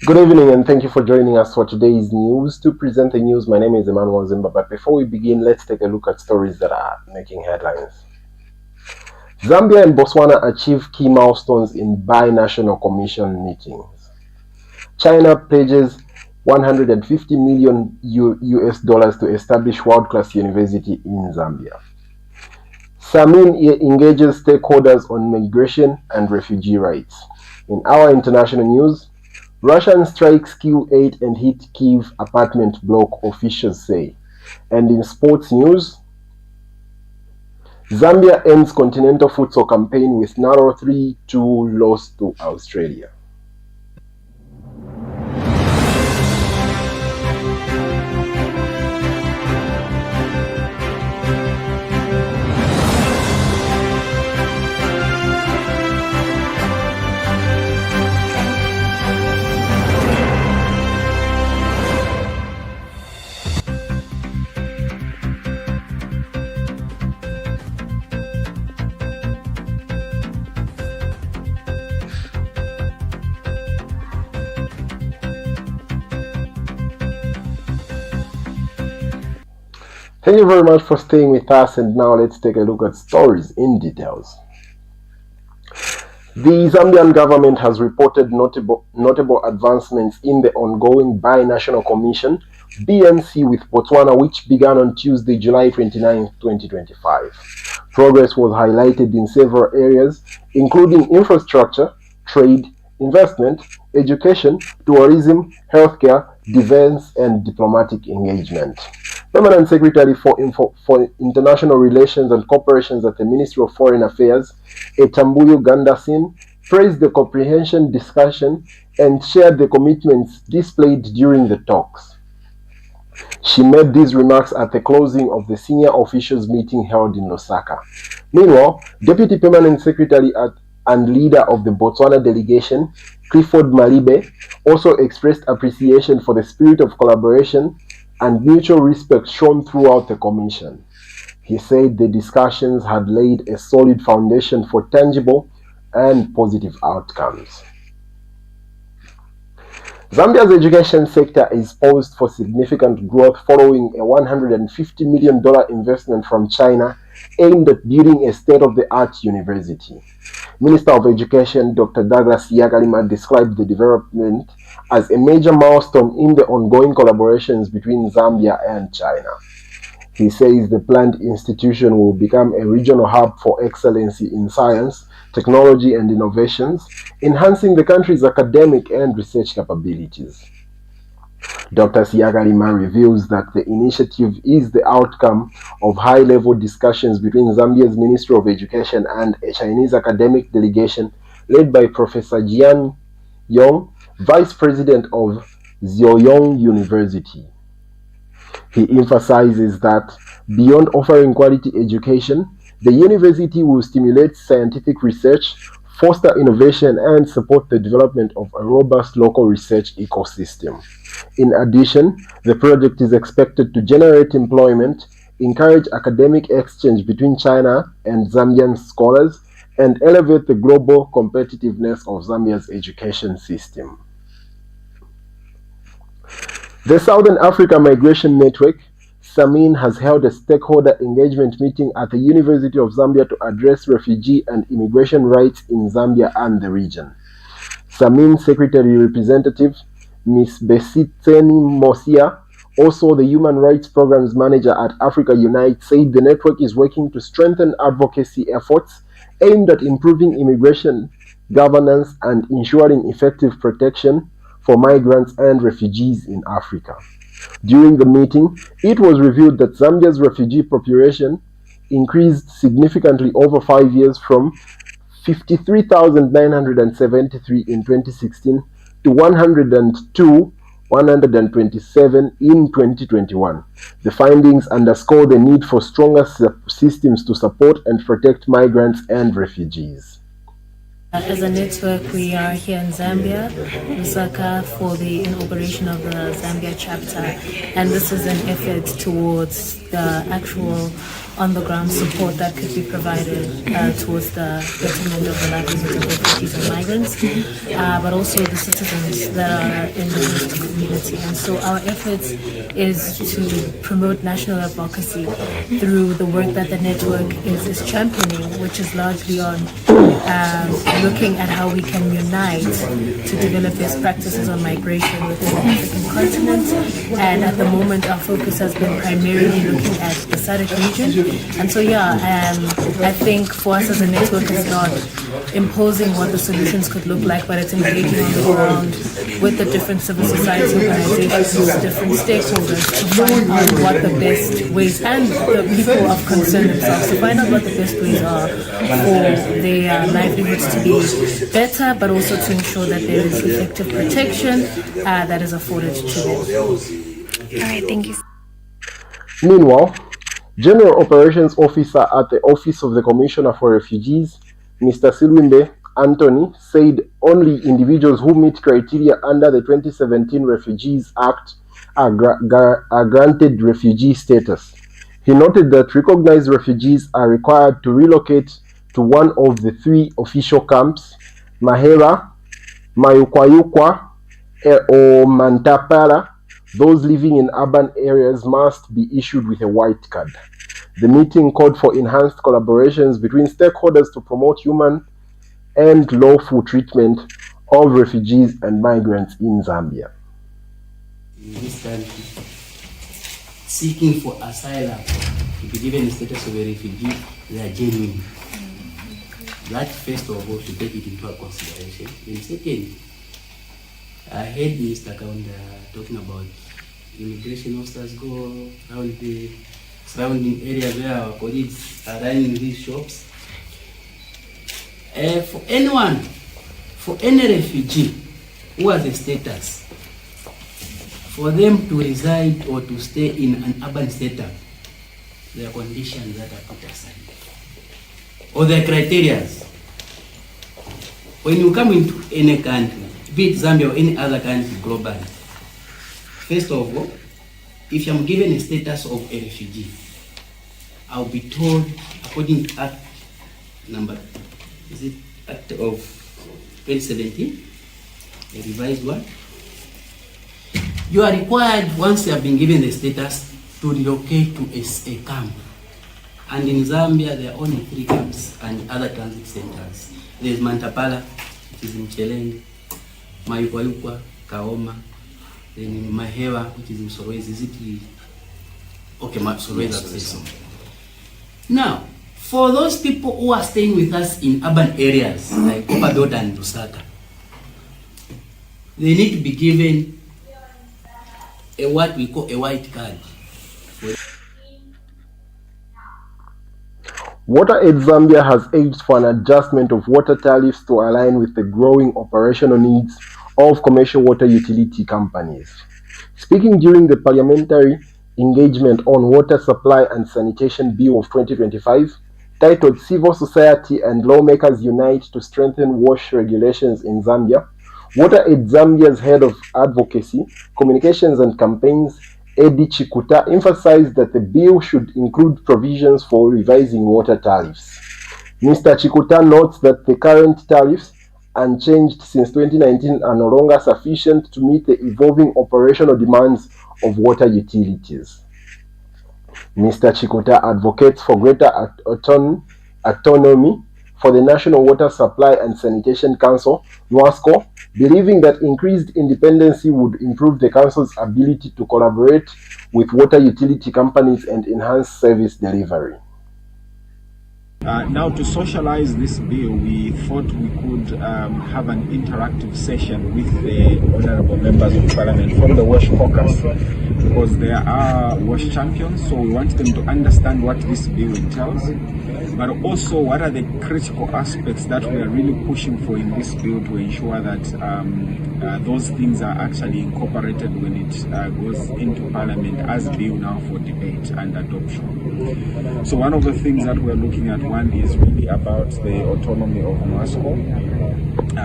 Good evening and thank you for joining us for today's news. To present the news, my name is Emmanuel Zimba, but before we begin, let's take a look at stories that are making headlines. Zambia and Botswana achieve key milestones in binational commission meetings. China pledges $150 million to establish world-class university in Zambia. SAMIN engages stakeholders on migration and refugee rights. In our international news, Russian strikes Q8 and hit Kyiv apartment block, officials say. And in sports news, Zambia ends Continental Futsal campaign with narrow 3-2 loss to Australia. Thank you very much for staying with us, and now let's take a look at stories in details. The Zambian government has reported notable advancements in the ongoing binational commission BNC with Botswana, which began on Tuesday, July 29, 2025. Progress was highlighted in several areas, including infrastructure, trade, investment, education, tourism, healthcare, defense, and diplomatic engagement. Permanent Secretary for International Relations and Cooperation at the Ministry of Foreign Affairs, Etambuyo Gandasin, praised the comprehensive discussion and shared the commitments displayed during the talks. She made these remarks at the closing of the senior officials meeting held in Lusaka. Meanwhile, Deputy Permanent Secretary and leader of the Botswana delegation, Clifford Malibe, also expressed appreciation for the spirit of collaboration and mutual respect shown throughout the commission. He said the discussions had laid a solid foundation for tangible and positive outcomes. Zambia's education sector is poised for significant growth following a $150 million investment from China aimed at building a state-of-the-art university. Minister of Education Dr. Douglas Yagalima described the development as a major milestone in the ongoing collaborations between Zambia and China. He says the planned institution will become a regional hub for excellency in science, technology, and innovations, enhancing the country's academic and research capabilities. Dr. Yagalima reveals that the initiative is the outcome of high-level discussions between Zambia's Ministry of Education and a Chinese academic delegation led by Professor Jian Yong, Vice President of Zheoyong University. He emphasizes that beyond offering quality education, the university will stimulate scientific research, foster innovation, and support the development of a robust local research ecosystem. In addition, the project is expected to generate employment, encourage academic exchange between China and Zambian scholars, and elevate the global competitiveness of Zambia's education system. The Southern Africa Migration Network, SAMIN, has held a stakeholder engagement meeting at the University of Zambia to address refugee and immigration rights in Zambia and the region. SAMIN Secretary Representative Ms. Besitseni Mosia, also the Human Rights Programs Manager at Africa Unite, said the network is working to strengthen advocacy efforts aimed at improving immigration governance and ensuring effective protection for migrants and refugees in Africa. During the meeting, it was revealed that Zambia's refugee population increased significantly over 5 years from 53,973 in 2016 to 127 in 2021. The findings underscore the need for stronger systems to support and protect migrants and refugees. As a network, we are here in Zambia, Lusaka, for the inauguration of the Zambia chapter, and this is an effort towards the actual on the ground support that could be provided towards the betterment of the livelihoods of refugees and migrants, but also the citizens that are in the host community. And so our efforts is to promote national advocacy through the work that the network is championing, which is largely on looking at how we can unite to develop best practices on migration within the African continent. And at the moment, our focus has been primarily looking at the SADC region. And so, I think for us as a network, it's not imposing what the solutions could look like, but it's engaging on the ground with the different civil society organizations, different stakeholders to find out what the best ways, and the people of concern themselves, to find out what the best ways are for their livelihoods to be better, but also to ensure that there is effective protection that is afforded to them. All right, thank you. Meanwhile, General Operations Officer at the Office of the Commissioner for Refugees, Mr. Silwimbe Anthony, said only individuals who meet criteria under the 2017 Refugees Act are granted refugee status. He noted that recognized refugees are required to relocate to one of the 3 official camps, Mahera, Mayukwayukwa, or Mantapara. Those living in urban areas must be issued with a white card. The meeting called for enhanced collaborations between stakeholders to promote human and lawful treatment of refugees and migrants in Zambia. In this country, seeking for asylum, to be given the status of a refugee, they are genuine. That first of all should take it into consideration. And second, I heard Mr. Kaunda talking about immigration officers go around the surrounding areas where our colleagues are running these shops. For anyone, for any refugee who has a status, for them to reside or to stay in an urban setup, there are conditions that are put aside, or the criteria. When you come into any country, be it Zambia or any other country globally, first of all, if I'm given a status of a refugee, I'll be told, according to Act number, is it Act of 2017, a revised one, you are required, once you have been given the status, to relocate to a camp. And in Zambia, there are only 3 camps and other transit centers. There is Mantapala, which is in Chelenge, Mayukwayukwa, Kaoma, then in Mahera, which is in Solwezi. Is it? Okay, Solwezi. Now, for those people who are staying with us in urban areas like Opadota and Lusaka, they need to be given what we call a white card. WaterAid Zambia has aimed for an adjustment of water tariffs to align with the growing operational needs of commercial water utility companies. Speaking during the parliamentary engagement on Water Supply and Sanitation Bill of 2025, titled Civil Society and Lawmakers Unite to Strengthen Wash Regulations in Zambia, WaterAid Zambia's head of advocacy, communications and campaigns, Edi Chikuta, emphasized that the bill should include provisions for revising water tariffs. Mr. Chikuta notes that the current tariffs, unchanged since 2019, are no longer sufficient to meet the evolving operational demands of water utilities. Mr. Chikuta advocates for greater autonomy for the National Water Supply and Sanitation Council, NWASCO, believing that increased independency would improve the Council's ability to collaborate with water utility companies and enhance service delivery. Now, to socialize this bill, we thought we could have an interactive session with the honorable members of parliament from the WASH caucus, because there are WASH champions, so we want them to understand what this bill entails, but also what are the critical aspects that we are really pushing for in this bill to ensure that those things are actually incorporated when it goes into parliament as bill now for debate and adoption. So one of the things that we're looking at, one is really about the autonomy of NWASCO.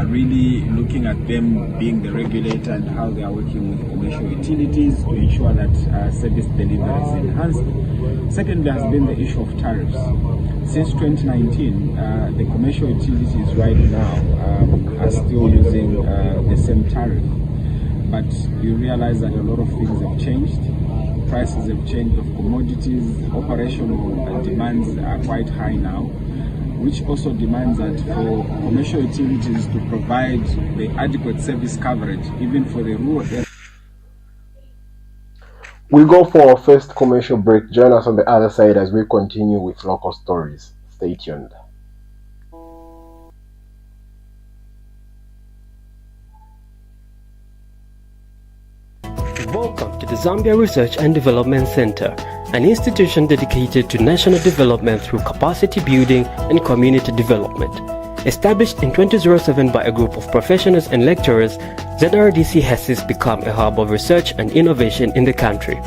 really looking at them being the regulator and how they are working with commercial utilities to ensure that service delivery is enhanced. Secondly has been the issue of tariffs. Since 2019, the commercial utilities right now are still using the same tariff. But you realize that a lot of things have changed. Prices have changed of commodities, operational demands are quite high now, which also demands that for commercial utilities to provide the adequate service coverage, even for the rural areas. We go for our first commercial break. Join us on the other side as we continue with local stories. Stay tuned. Welcome to the Zambia Research and Development Center, an institution dedicated to national development through capacity building and community development. Established in 2007 by a group of professionals and lecturers, ZRDC has since become a hub of research and innovation in the country.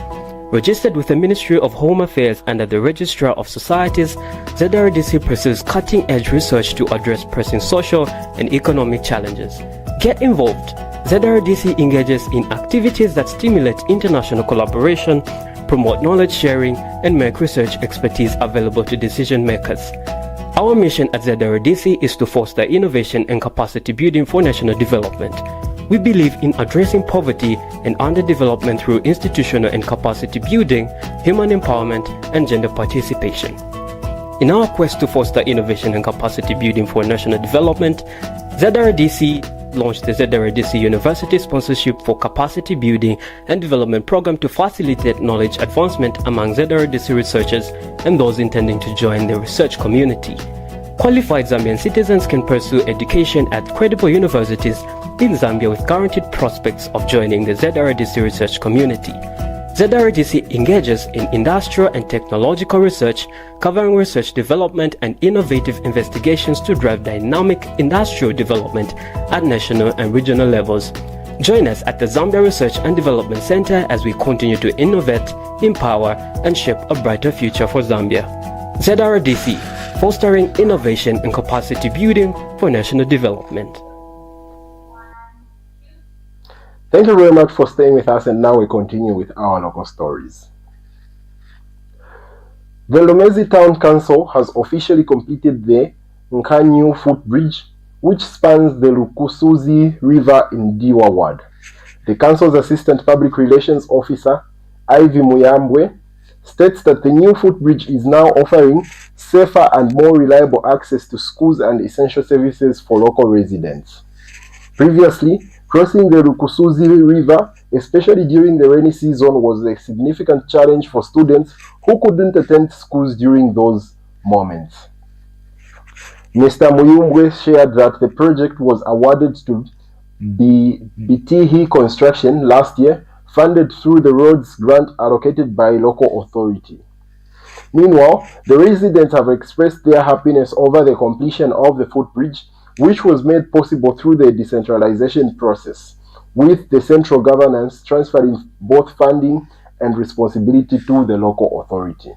Registered with the Ministry of Home Affairs under the Registrar of Societies, ZRDC pursues cutting-edge research to address pressing social and economic challenges. Get involved. ZRDC engages in activities that stimulate international collaboration, promote knowledge sharing, and make research expertise available to decision makers. Our mission at ZRDC is to foster innovation and capacity building for national development. We believe in addressing poverty and underdevelopment through institutional and capacity building, human empowerment, and gender participation. In our quest to foster innovation and capacity building for national development, ZRDC launched the ZRDC University Sponsorship for Capacity Building and Development Program to facilitate knowledge advancement among ZRDC researchers and those intending to join the research community. Qualified Zambian citizens can pursue education at credible universities in Zambia with guaranteed prospects of joining the ZRDC research community. ZRDC engages in industrial and technological research, covering research development and innovative investigations to drive dynamic industrial development at national and regional levels. Join us at the Zambia Research and Development Center as we continue to innovate, empower, and shape a brighter future for Zambia. ZRDC, fostering innovation and capacity building for national development. Thank you very much for staying with us, and now we continue with our local stories. The Lomezi Town Council has officially completed the Nkanyu footbridge, which spans the Lukusuzi River in Diwa Ward. The council's Assistant Public Relations Officer, Ivy Muyambwe, states that the new footbridge is now offering safer and more reliable access to schools and essential services for local residents. Previously, crossing the Lukusuzi River, especially during the rainy season, was a significant challenge for students who couldn't attend schools during those moments. Mr. Muyumbwe shared that the project was awarded to Bitihi Construction last year, funded through the roads grant allocated by local authority. Meanwhile, the residents have expressed their happiness over the completion of the footbridge, which was made possible through the decentralization process, with the central governance transferring both funding and responsibility to the local authority.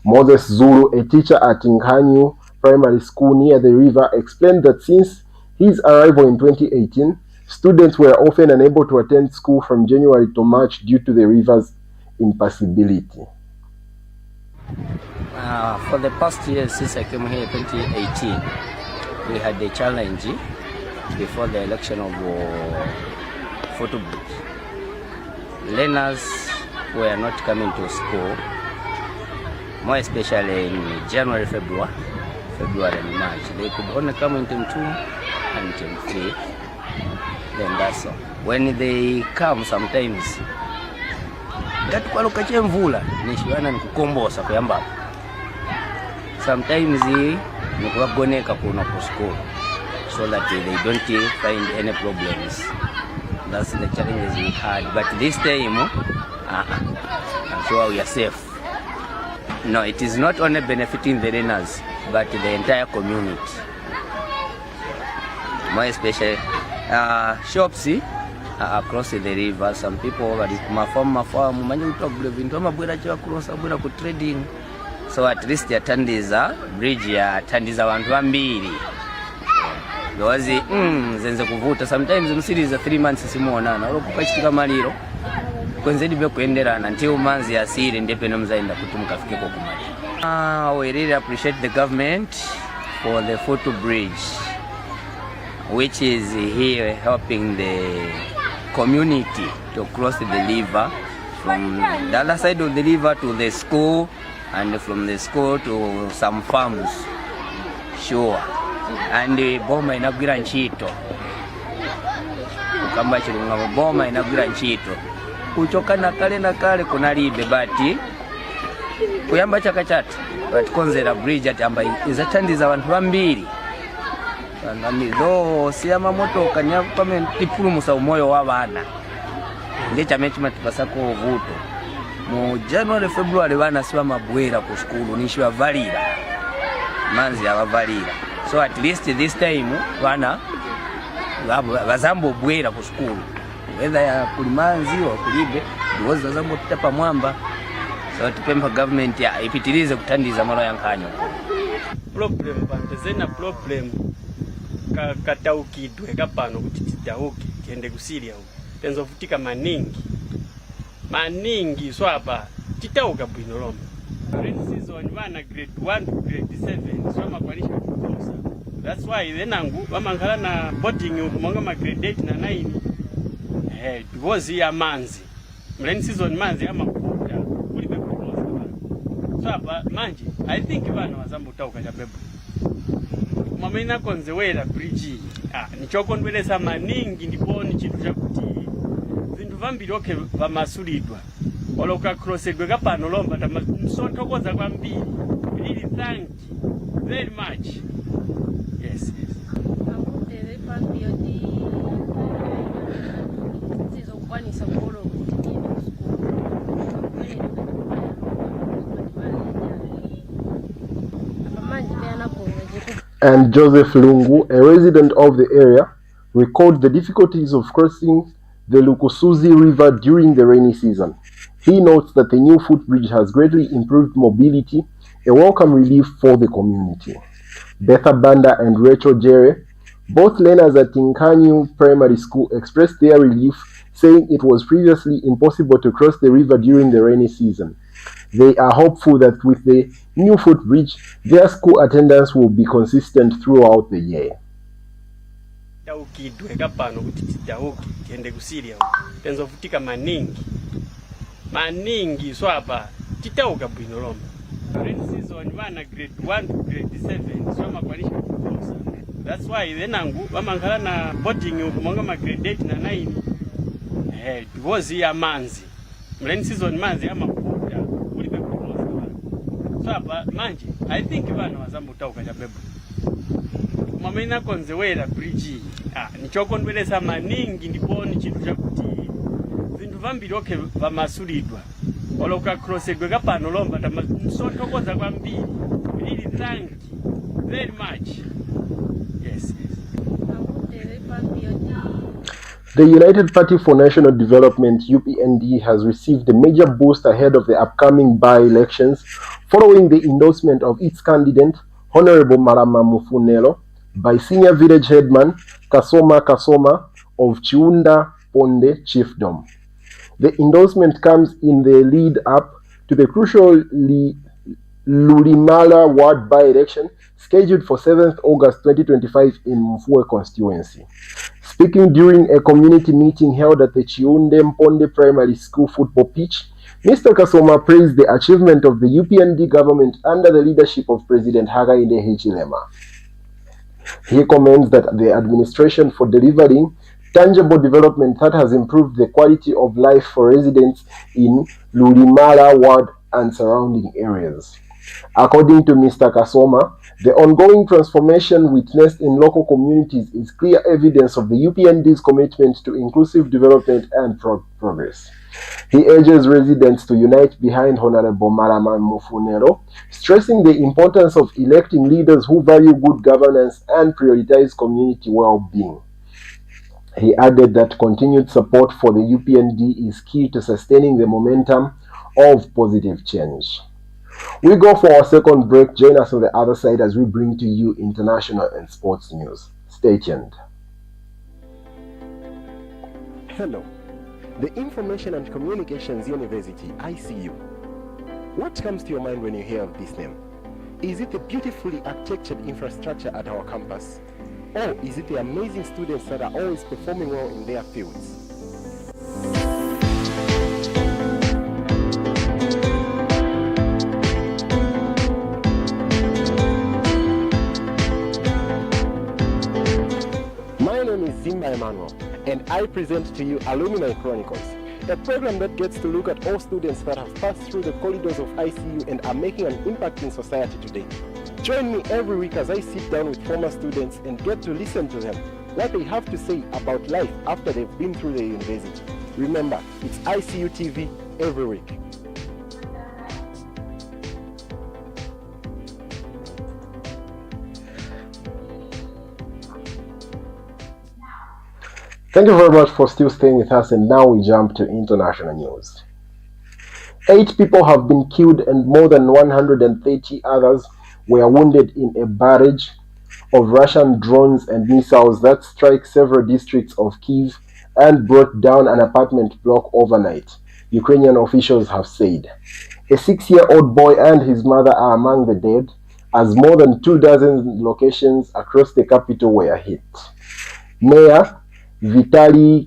Moses Zulu, a teacher at Nkanyu Primary School near the river, explained that since his arrival in 2018, students were often unable to attend school from January to March due to the river's impassability. For the past year since I came here in 2018, we had a challenge before the election of footbridge. Learners were not coming to school, more especially in January, February and March. They could only come in term 2 and term 3. Then that's all. When they come sometimes, sometimes nikuwagoneka kuno ku school so that they don't find any problems. That's the challenges we had. But this time, I'm sure we are safe. No, it is not only benefiting the learners, but the entire community. More especially shops across the river. Some people are trading. So at least yatandiza bridge yatandiza abantu bambiri. Because zenze kuvuta sometimes msiriza 3 months simuonana olokukachitika maliro kwenze dibe kuenderana until manzi asire ndepe nomzaenda kuti mukafike ko kumali. We really appreciate the government for the footbridge which is here helping the community to cross the river from the other side of the river to the school and from the school to some farms. Sure. And boma inagwira nchito. Ukamba chirunga boma inagwira nchito. Kuchoka na kale kunalibe but kuyamba chakachata but konzera bridge ati amba izathandiza abantu bambiri. Ndamizo siyama motoka nya pamene tipulumusa umoyo wa bana. Ngecha tipasa ko vuto. Mu January February bana siba mabwera ku school nishiwa valira. Manzi abavalira. So at least this time bana bazambo bwera ku school. Whether ya kulimanzi or kulibe because bazambo tutapa mwamba. So tupemba government ya ipitilize kutandiza malo yankanyo. Problem bandezena problem kataukidwe kapano kuti tidauke tiende kusiria huko. Tenzo futika maningi swapa titauka bwino lomba. Rain season wana grade 1 to grade 7 swama kwanisha kukosa. That's why venangu wamangala na boarding ukumanga ma grade 8 na 9. Because ya manzi. Rain season manzi ama kuta ulibe kukosa. Swapa manji I think vana wazambo tauka chabebu. Mamina konzewera bridge nichokondwelesa maningi ndiponi chitu chakuti vintu vambiri okay vamasulidwa oloka crossedwe kapano lomba msontokoza kwambiri. Really thank you very much. Yes. And Joseph Lungu, a resident of the area, recalled the difficulties of crossing the Lukusuzi River during the rainy season. He notes that the new footbridge has greatly improved mobility, a welcome relief for the community. Betha Banda and Rachel Jere, both learners at Tinkanyu Primary School, expressed their relief, saying it was previously impossible to cross the river during the rainy season. They are hopeful that with the new footbridge, their school attendance will be consistent throughout the year. Taukidwe kapano kuti tidauke tiende kusiria huko. Tenzo futika maningi swapa titauka bwino lomba. Rain season wana grade 1 to grade 7 swama kwanisha kukosa. That's why venangu wamangala na boarding ukumanga ma grade 8 na 9. Because ya manzi. Rain season manzi ama kuta ulibe kukosa. Swapa manji I think vana wazambo tauka chabebu. Mamina konzewera bridge nichokondwelesa maningi ndiponi chitu chakuti vintu vambiri okay vamasulidwa oloka crossedwe kapano lomba msontokoza kwambiri. Really thank you very much. Yes. The United Party for National Development, UPND, has received a major boost ahead of the upcoming by-elections following the endorsement of its candidate, Honorable Marama Mufunelo, by senior village headman Kasoma of Chiunda Ponde Chiefdom. The endorsement comes in the lead up to the crucial Lulimala ward by-election scheduled for 7th August 2025 in Mfue constituency. Speaking during a community meeting held at the Chiunde Mponde Primary School football pitch, Mr. Kasoma praised the achievement of the UPND government under the leadership of President Hakainde Hichilema. He comments that the administration for delivering tangible development that has improved the quality of life for residents in Lulimala ward and surrounding areas. According to Mr. Kasoma, the ongoing transformation witnessed in local communities is clear evidence of the UPND's commitment to inclusive development and progress. He urges residents to unite behind Honorable Marama Mufunelo, stressing the importance of electing leaders who value good governance and prioritize community well-being. He added that continued support for the UPND is key to sustaining the momentum of positive change. We go for our second break. Join us on the other side as we bring to you international and sports news. Stay tuned. Hello, the Information and Communications University, ICU. What comes to your mind when you hear of this name? Is it the beautifully architectured infrastructure at our campus? Or is it the amazing students that are always performing well in their fields? My name is Zimba Emmanuel, and I present to you Alumni Chronicles, a program that gets to look at all students that have passed through the corridors of ICU and are making an impact in society today. Join me every week as I sit down with former students and get to listen to them, what they have to say about life after they've been through the university. Remember, it's Icu TV every week. Thank you very much for still staying with us, and now we jump to international news. 8 people have been killed and more than 130 others were wounded in a barrage of Russian drones and missiles that struck several districts of Kyiv and brought down an apartment block overnight, Ukrainian officials have said. A 6-year-old boy and his mother are among the dead, as more than 24 locations across the capital were hit. Mayor Vitaly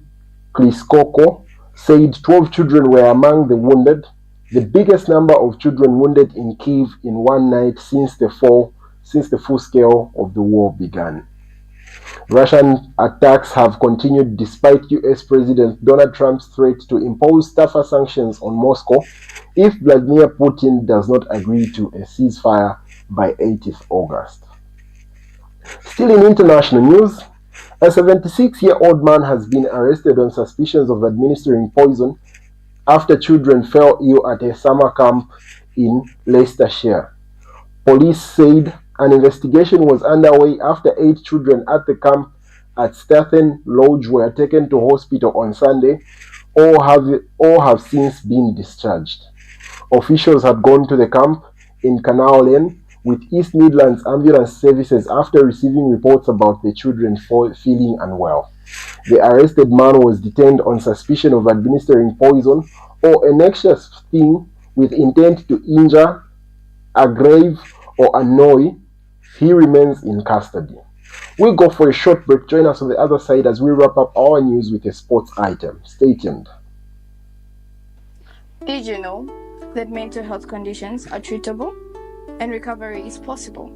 Klitschko said 12 children were among the wounded, the biggest number of children wounded in Kyiv in one night since the full scale of the war began. Russian attacks have continued despite US President Donald Trump's threat to impose tougher sanctions on Moscow if Vladimir Putin does not agree to a ceasefire by 18th August. Still in international news, a 76-year-old man has been arrested on suspicions of administering poison after children fell ill at a summer camp in Leicestershire. Police said an investigation was underway after 8 children at the camp at Stathen Lodge were taken to hospital on Sunday, all have since been discharged. Officials had gone to the camp in Canal Lane with East Midlands Ambulance Services after receiving reports about the children feeling unwell. The arrested man was detained on suspicion of administering poison or a noxious thing with intent to injure, aggrave, or annoy. He remains in custody. We'll go for a short break. Join us on the other side as we wrap up our news with a sports item. Stay tuned. Did you know that mental health conditions are treatable and recovery is possible?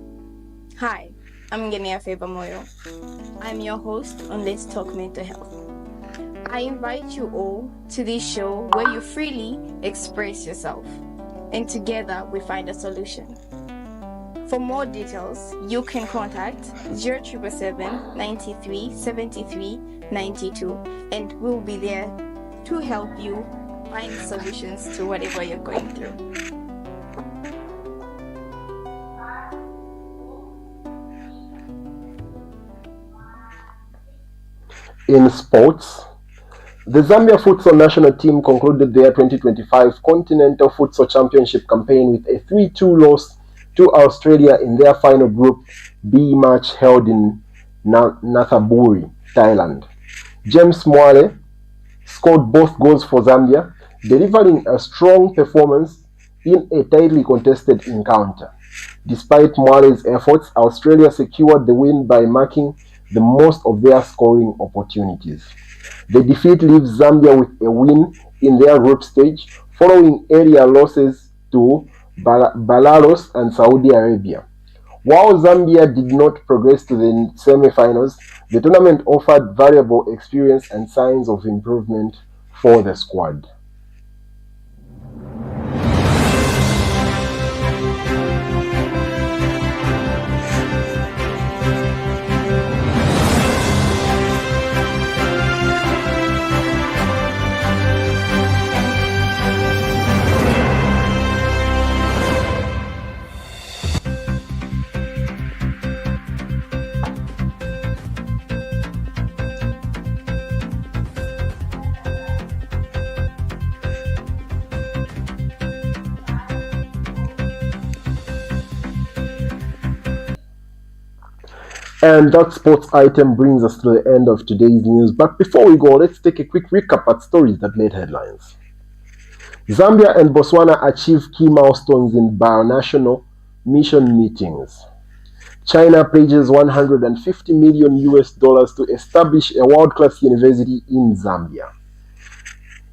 Hi, I'm Ngenia Febamoyo. I'm your host on Let's Talk Mental Health. I invite you all to this show where you freely express yourself, and together we find a solution. For more details, you can contact 0777 93 73 92, and we'll be there to help you find solutions to whatever you're going through. In sports, the Zambia Futsal national team concluded their 2025 Continental Futsal Championship campaign with a 3-2 loss to Australia in their final Group B match held in Nathaburi, Thailand. James Mwale scored both goals for Zambia, delivering a strong performance in a tightly contested encounter. Despite Mwale's efforts, Australia secured the win by marking the most of their scoring opportunities. The defeat leaves Zambia with a win in their group stage, following area losses to Belarus and Saudi Arabia. While Zambia did not progress to the semi-finals, the tournament offered valuable experience and signs of improvement for the squad. And that sports item brings us to the end of today's news. But before we go, let's take a quick recap at stories that made headlines. Zambia and Botswana achieve key milestones in binational mission meetings. China pledges $150 million to establish a world-class university in Zambia.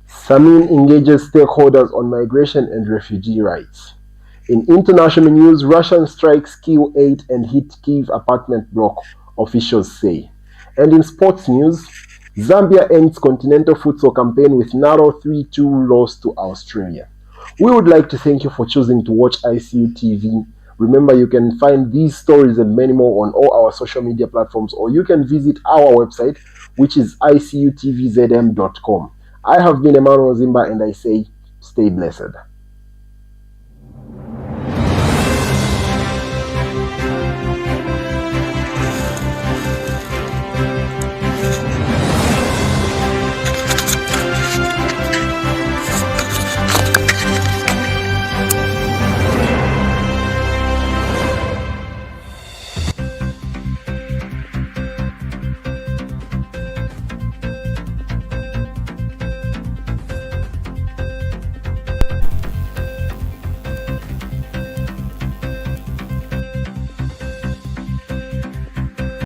SAMIN engages stakeholders on migration and refugee rights. In international news, Russian strikes kill 8 and hit Kyiv apartment block, officials say. And in sports news, Zambia ends Continental Futsal campaign with narrow 3-2 loss to Australia. We would like to thank you for choosing to watch Icu TV. Remember, you can find these stories and many more on all our social media platforms, or you can visit our website, which is icutvzm.com. I have been Emmanuel Zimba, and I say, stay blessed.